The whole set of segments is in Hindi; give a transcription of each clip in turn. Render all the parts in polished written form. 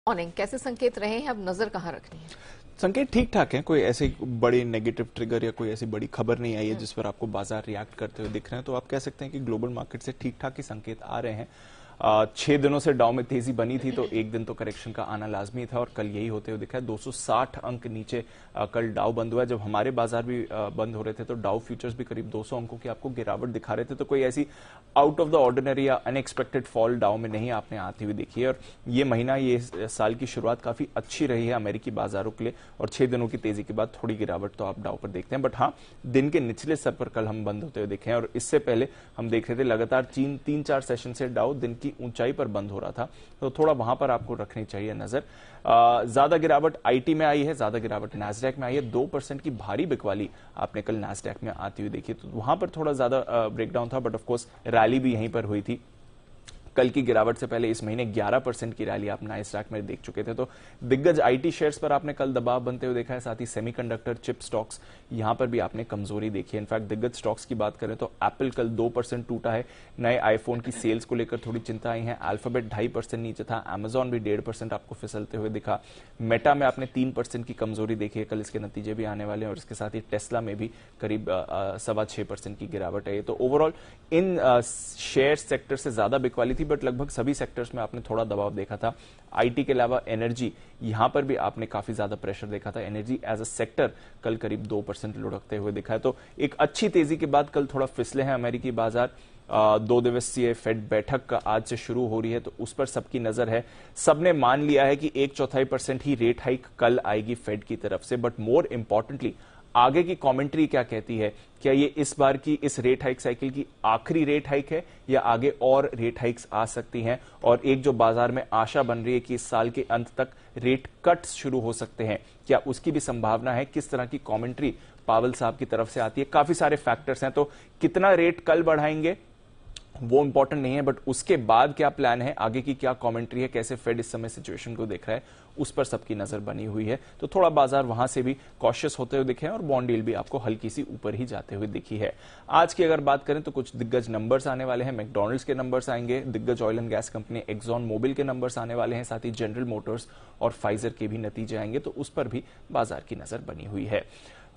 मॉर्निंग, कैसे संकेत रहे हैं, अब नजर कहाँ रखनी है? संकेत ठीक ठाक है, कोई ऐसे बड़े नेगेटिव ट्रिगर या कोई ऐसी बड़ी खबर नहीं आई है जिस पर आपको बाजार रिएक्ट करते हुए दिख रहे हैं। तो आप कह सकते हैं कि ग्लोबल मार्केट से ठीक ठाक ही संकेत आ रहे हैं। 6 दिनों से डाउ में तेजी बनी थी, तो एक दिन तो करेक्शन का आना लाजमी था और कल यही होते हुए दिखा है। 260 अंक नीचे कल डाउ बंद हुआ है। जब हमारे बाजार भी बंद हो रहे थे तो डाउ फ्यूचर्स भी करीब 200 अंकों की आपको गिरावट दिखा रहे थे। तो कोई ऐसी आउट ऑफ द ऑर्डिनरी या अनएक्सपेक्टेड फॉल डाउ में नहीं आपने आती हुई देखी है। और ये महीना, ये साल की शुरुआत काफी अच्छी रही है अमेरिकी बाजारों के लिए, और 6 दिनों की तेजी के बाद थोड़ी गिरावट तो आप डाउ पर देखते हैं। बट हाँ, दिन के निचले स्तर पर कल हम बंद होते हुए देखे हैं, और इससे पहले हम देख रहे थे लगातार 3-4 सेशन से डाउ दिन की ऊंचाई पर बंद हो रहा था। तो थोड़ा वहां पर आपको रखनी चाहिए नजर। ज्यादा गिरावट आईटी में आई है, ज्यादा गिरावट नैस्डैक में आई है। 2% की भारी बिकवाली आपने कल नैस्डैक में आती हुई देखी, तो वहां पर थोड़ा ज्यादा ब्रेकडाउन था। बट ऑफकोर्स रैली भी यहीं पर हुई थी। कल की गिरावट से पहले इस महीने 11% की रैली आप नाइस्डैक में देख चुके थे। तो दिग्गज आईटी शेयर्स पर आपने कल दबाव बनते हुए देखा है। साथ ही सेमीकंडक्टर चिप स्टॉक्स, यहां पर भी आपने कमजोरी देखी है। इनफैक्ट दिग्गज स्टॉक्स की बात करें तो एप्पल कल 2% टूटा है। नए आईफोन की सेल्स को लेकर थोड़ी चिंता आई है। अल्फाबेट 2.5% नीचे था। अमेजॉन भी 1.5% आपको फिसलते हुए दिखा। मेटा में आपने 3% की कमजोरी देखी है। कल इसके नतीजे भी आने वाले हैं। और इसके साथ ही टेस्ला में भी करीब 6.25% की गिरावट है। तो ओवरऑल इन शेयर सेक्टर से ज्यादा बिकवाली थी, बट लगभग सभी सेक्टर्स में आपने थोड़ा दबाव देखा था। आईटी के अलावा एनर्जी, यहां पर भी आपने काफी ज्यादा प्रेशर देखा था। एनर्जी एज अ सेक्टर कल करीब 2% लुढ़कते हुए दिखा है। तो एक अच्छी तेजी के बाद कल थोड़ा फिसले हैं अमेरिकी बाजार। 2 दिवसीय फेड बैठक का आज से शुरू हो रही है, तो उस पर सबकी नजर है। सबने मान लिया है कि 1/4% ही रेट हाइक कल आएगी फेड की तरफ से। बट मोर इंपॉर्टेंटली, आगे की कमेंट्री क्या कहती है? क्या ये इस बार की इस रेट हाइक साइकिल की आखिरी रेट हाइक है, या आगे और रेट हाइक्स आ सकती हैं? और एक जो बाजार में आशा बन रही है कि इस साल के अंत तक रेट कट्स शुरू हो सकते हैं, क्या उसकी भी संभावना है? किस तरह की कमेंट्री पावेल साहब की तरफ से आती है? काफी सारे फैक्टर्स हैं। तो कितना रेट कल बढ़ाएंगे वो इंपॉर्टेंट नहीं है, बट उसके बाद क्या प्लान है, आगे की क्या कमेंट्री है, कैसे फेड इस समय सिचुएशन को देख रहा है, उस पर सबकी नजर बनी हुई है। तो थोड़ा बाजार वहां से भी कॉशियस होते हुए दिखे हैं, और बॉन्ड डील भी आपको हल्की सी ऊपर ही जाते हुए दिखी है। आज की अगर बात करें तो कुछ दिग्गज नंबर्स आने वाले हैं। मैकडॉनल्ड्स के नंबर्स आएंगे, दिग्गज oil and gas company Exxon Mobil के नंबर्स आने वाले हैं, साथ ही जनरल मोटर्स और फाइजर के भी नतीजे आएंगे, तो उस पर भी बाजार की नजर बनी हुई है।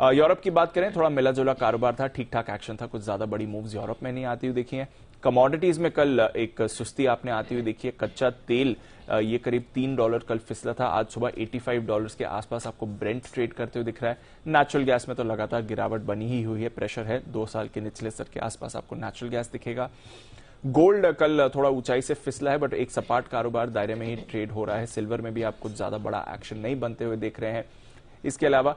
यूरोप की बात करें, थोड़ा मिला जुला कारोबार था, ठीक ठाक एक्शन था, कुछ ज्यादा बड़ी मूव्स यूरोप में नहीं आती हुई देखी है। कमोडिटीज में कल एक सुस्ती आपने आती हुई देखी है। कच्चा तेल ये करीब $3 कल फिसला था। आज सुबह $85 के आसपास आपको ब्रेंट ट्रेड करते हुए दिख रहा है। नेचुरल गैस में तो लगातार गिरावट बनी ही हुई है, प्रेशर है 2 साल के निचले स्तर के आसपास आपको नेचुरल गैस दिखेगा। गोल्ड कल थोड़ा ऊंचाई से फिसला है, बट एक सपाट कारोबार दायरे में ही ट्रेड हो रहा है। सिल्वर में भी आप कुछ ज्यादा बड़ा एक्शन नहीं बनते हुए देख रहे हैं। इसके अलावा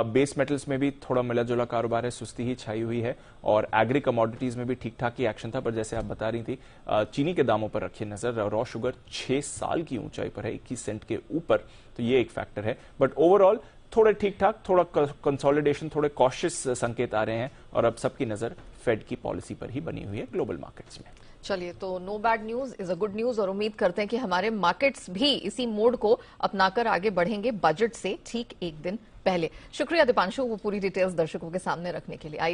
बेस मेटल्स में भी थोड़ा मिला जुला कारोबार है, सुस्ती ही छाई हुई है। और एग्री कमोडिटीज में भी ठीक ठाक ही एक्शन था, पर जैसे आप बता रही थी, चीनी के दामों पर रखिए नजर। रॉ शुगर 6 साल की ऊंचाई पर है, 21 सेंट के ऊपर, तो ये एक फैक्टर है। बट ओवरऑल थोड़े ठीक ठाक, थोड़ा कंसोलिडेशन, थोड़े कॉशियस संकेत आ रहे हैं, और अब सबकी नजर फेड की पॉलिसी पर ही बनी हुई है ग्लोबल मार्केट्स में। चलिए, तो no bad news is a good news, और उम्मीद करते हैं कि हमारे मार्केट्स भी इसी मोड को अपनाकर आगे बढ़ेंगे बजट से ठीक एक दिन पहले। शुक्रिया दीपांशु, वो पूरी डिटेल्स दर्शकों के सामने रखने के लिए। आइए